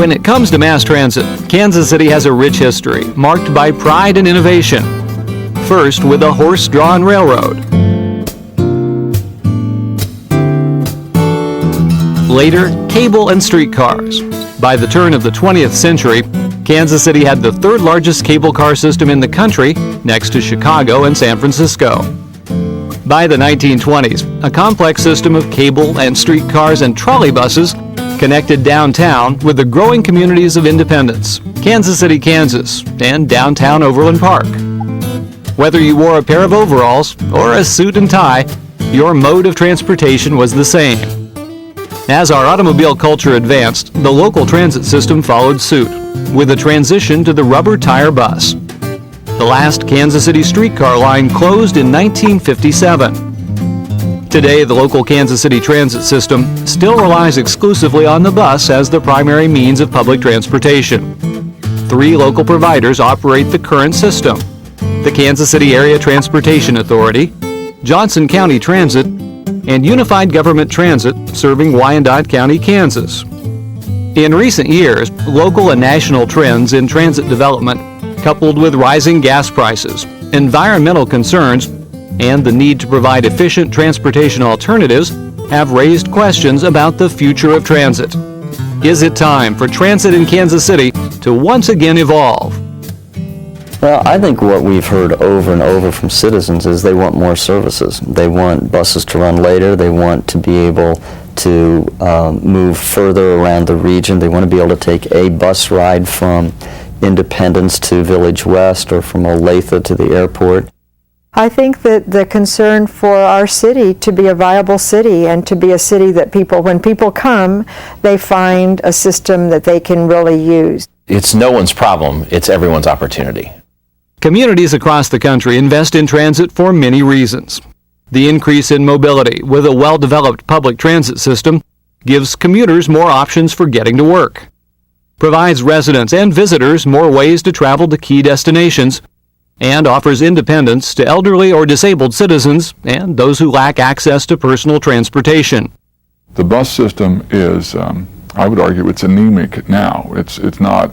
When it comes to mass transit, Kansas City has a rich history marked by pride and innovation. First, with a horse-drawn railroad. Later, cable and streetcars. By the turn of the 20th century, Kansas City had the third largest cable car system in the country, next to Chicago and San Francisco. By the 1920s, a complex system of cable and streetcars and trolley buses connected downtown with the growing communities of Independence, Kansas City, Kansas, and downtown Overland Park. Whether you wore a pair of overalls or a suit and tie, your mode of transportation was the same. As our automobile culture advanced, the local transit system followed suit, with a transition to the rubber tire bus. The last Kansas City streetcar line closed in 1957. Today, the local Kansas City transit system still relies exclusively on the bus as the primary means of public transportation. 3 local providers operate the current system: the Kansas City Area Transportation Authority, Johnson County Transit, and Unified Government Transit serving Wyandotte County, Kansas. In recent years, local and national trends in transit development, coupled with rising gas prices, environmental concerns, and the need to provide efficient transportation alternatives, have raised questions about the future of transit. Is it time for transit in Kansas City to once again evolve? Well, I think what we've heard over and over from citizens is they want more services. They want buses to run later. They want to be able to move further around the region. They want to be able to take a bus ride from Independence to Village West or from Olathe to the airport. I think that the concern for our city to be a viable city and to be a city that when people come, they find a system that they can really use. It's no one's problem, it's everyone's opportunity. Communities across the country invest in transit for many reasons. The increase in mobility with a well-developed public transit system gives commuters more options for getting to work, provides residents and visitors more ways to travel to key destinations, and offers independence to elderly or disabled citizens and those who lack access to personal transportation. The bus system is, I would argue, it's anemic now. It's not,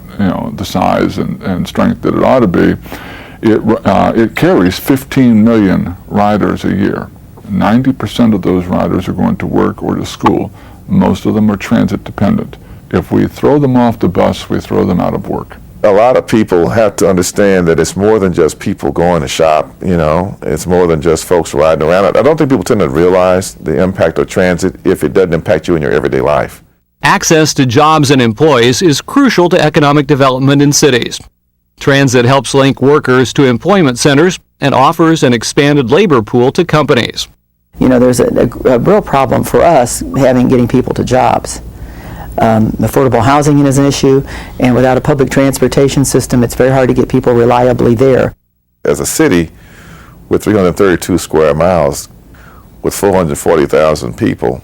the size and strength that it ought to be. It carries 15 million riders a year. 90% of those riders are going to work or to school. Most of them are transit dependent. If we throw them off the bus, we throw them out of work. A lot of people have to understand that it's more than just people going to shop, It's more than just folks riding around. I don't think people tend to realize the impact of transit if it doesn't impact you in your everyday life. Access to jobs and employees is crucial to economic development in cities. Transit helps link workers to employment centers and offers an expanded labor pool to companies. There's a real problem for us getting people to jobs. Affordable housing is an issue, and without a public transportation system, it's very hard to get people reliably there. As a city with 332 square miles, with 440,000 people,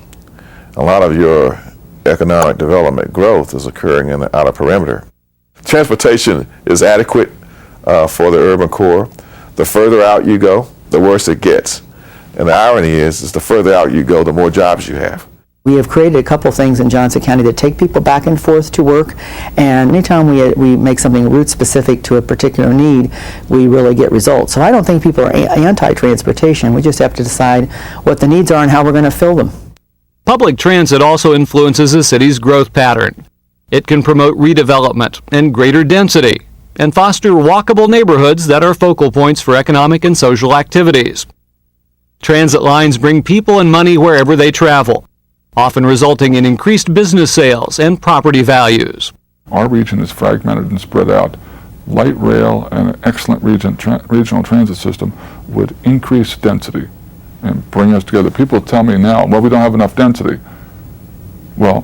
a lot of your economic development growth is occurring in the outer perimeter. Transportation is adequate for the urban core. The further out you go, the worse it gets. And the irony is the further out you go, the more jobs you have. We have created a couple things in Johnson County that take people back and forth to work, and anytime we make something route specific to a particular need, we really get results. So I don't think people are anti-transportation. We just have to decide what the needs are and how we're going to fill them. Public transit also influences a city's growth pattern. It can promote redevelopment and greater density, and foster walkable neighborhoods that are focal points for economic and social activities. Transit lines bring people and money wherever they travel, often resulting in increased business sales and property values. Our region is fragmented and spread out. Light rail and an excellent regional transit system would increase density and bring us together. People tell me now, well, we don't have enough density. Well,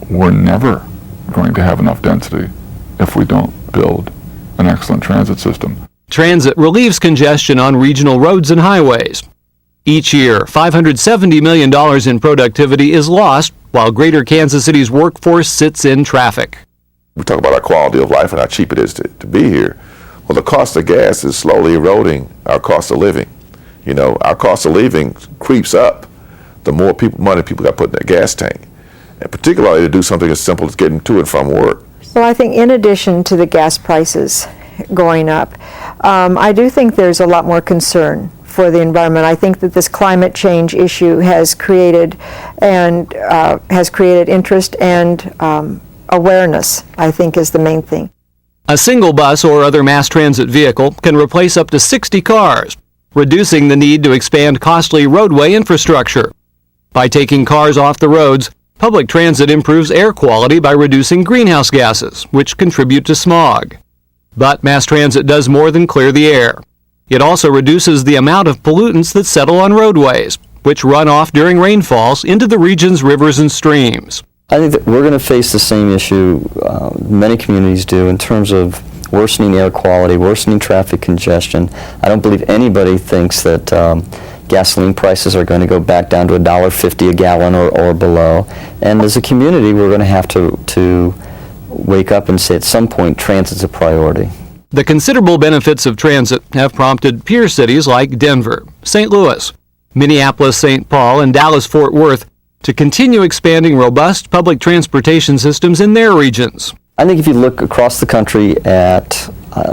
we're never going to have enough density if we don't build an excellent transit system. Transit relieves congestion on regional roads and highways. Each year, $570 million in productivity is lost while Greater Kansas City's workforce sits in traffic. We talk about our quality of life and how cheap it is to be here. Well, the cost of gas is slowly eroding our cost of living. Our cost of living creeps up the more money people got put in their gas tank. and particularly to do something as simple as getting to and from work. Well, I think in addition to the gas prices going up, I do think there's a lot more concern for the environment. I think that this climate change issue has created interest and awareness, I think, is the main thing. A single bus or other mass transit vehicle can replace up to 60 cars, reducing the need to expand costly roadway infrastructure. By taking cars off the roads, public transit improves air quality by reducing greenhouse gases, which contribute to smog. But mass transit does more than clear the air. It also reduces the amount of pollutants that settle on roadways, which run off during rainfalls into the region's rivers and streams. I think that we're going to face the same issue many communities do in terms of worsening air quality, worsening traffic congestion. I don't believe anybody thinks that gasoline prices are going to go back down to $1.50 a gallon or below. And as a community, we're going to have to wake up and say at some point transit's a priority. The considerable benefits of transit have prompted peer cities like Denver, St. Louis, Minneapolis-St. Paul, and Dallas-Fort Worth to continue expanding robust public transportation systems in their regions. I think if you look across the country at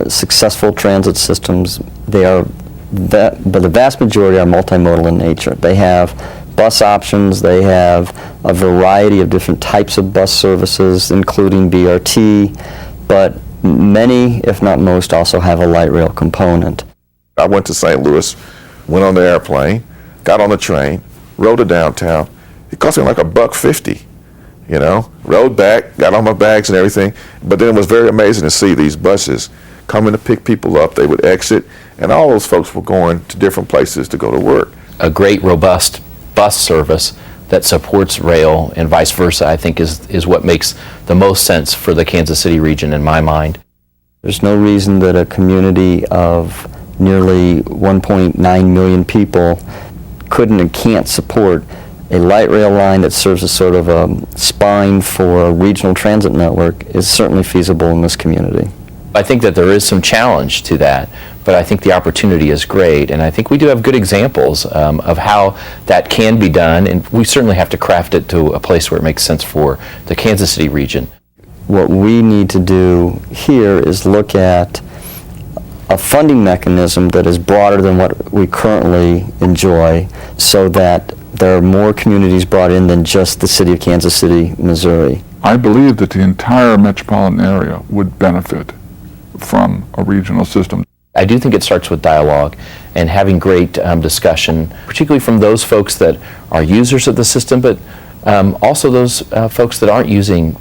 successful transit systems, but the vast majority are multimodal in nature. They have bus options, they have a variety of different types of bus services, including BRT, but many, if not most, also have a light rail component. I went to St. Louis, went on the airplane, got on the train, rode to downtown. It cost me like $1.50, you know. Rode back, got all my bags and everything. But then it was very amazing to see these buses coming to pick people up. They would exit, and all those folks were going to different places to go to work. A great, robust bus service that supports rail and vice versa, I think is what makes the most sense for the Kansas City region in my mind. There's no reason that a community of nearly 1.9 million people couldn't and can't support a light rail line that serves as sort of a spine for a regional transit network is certainly feasible in this community. I think that there is some challenge to that, but I think the opportunity is great, and I think we do have good examples of how that can be done, and we certainly have to craft it to a place where it makes sense for the Kansas City region. What we need to do here is look at a funding mechanism that is broader than what we currently enjoy, so that there are more communities brought in than just the city of Kansas City, Missouri. I believe that the entire metropolitan area would benefit from a regional system. I do think it starts with dialogue and having great discussion, particularly from those folks that are users of the system, but also those folks that aren't using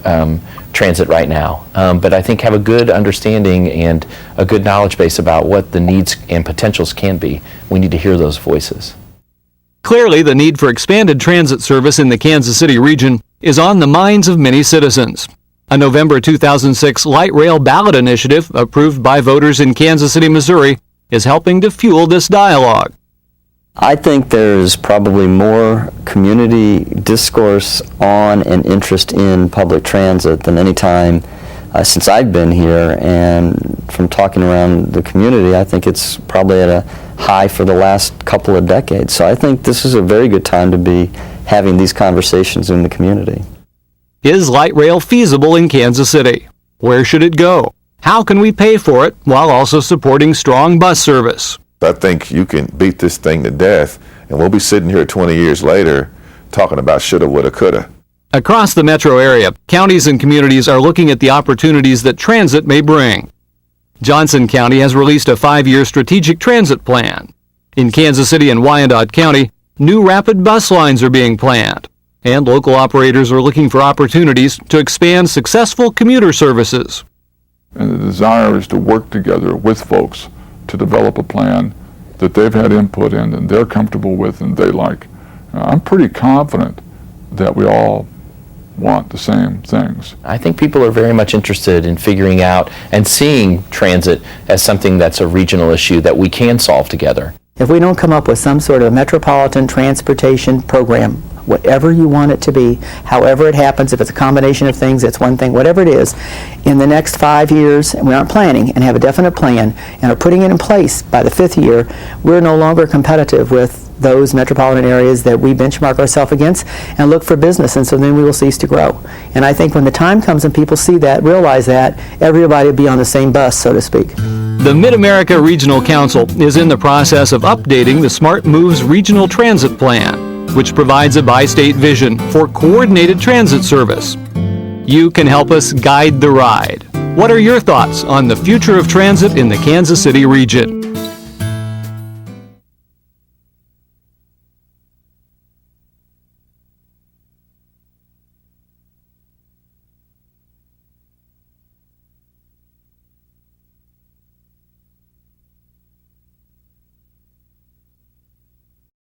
transit right now, but I think have a good understanding and a good knowledge base about what the needs and potentials can be. We need to hear those voices. Clearly, the need for expanded transit service in the Kansas City region is on the minds of many citizens. A November 2006 light rail ballot initiative approved by voters in Kansas City, Missouri, is helping to fuel this dialogue. I think there's probably more community discourse on and interest in public transit than any time since I've been here, and from talking around the community, I think it's probably at a high for the last couple of decades. So I think this is a very good time to be having these conversations in the community. Is light rail feasible in Kansas City? Where should it go? How can we pay for it while also supporting strong bus service? I think you can beat this thing to death, and we'll be sitting here 20 years later talking about shoulda, woulda, coulda. Across the metro area, counties and communities are looking at the opportunities that transit may bring. Johnson County has released a 5-year strategic transit plan. In Kansas City and Wyandotte County, new rapid bus lines are being planned, and local operators are looking for opportunities to expand successful commuter services. And the desire is to work together with folks to develop a plan that they've had input in and they're comfortable with and they like. I'm pretty confident that we all want the same things. I think people are very much interested in figuring out and seeing transit as something that's a regional issue that we can solve together. If we don't come up with some sort of metropolitan transportation program, whatever you want it to be, however it happens, if it's a combination of things, it's one thing, whatever it is, in the next 5 years, and we aren't planning and have a definite plan and are putting it in place by the 5th year, we're no longer competitive with those metropolitan areas that we benchmark ourselves against and look for business, and so then we will cease to grow. And I think when the time comes and people see that, realize that, everybody will be on the same bus, so to speak. The Mid-America Regional Council is in the process of updating the Smart Moves Regional Transit Plan, which provides a bi-state vision for coordinated transit service. You can help us guide the ride. What are your thoughts on the future of transit in the Kansas City region?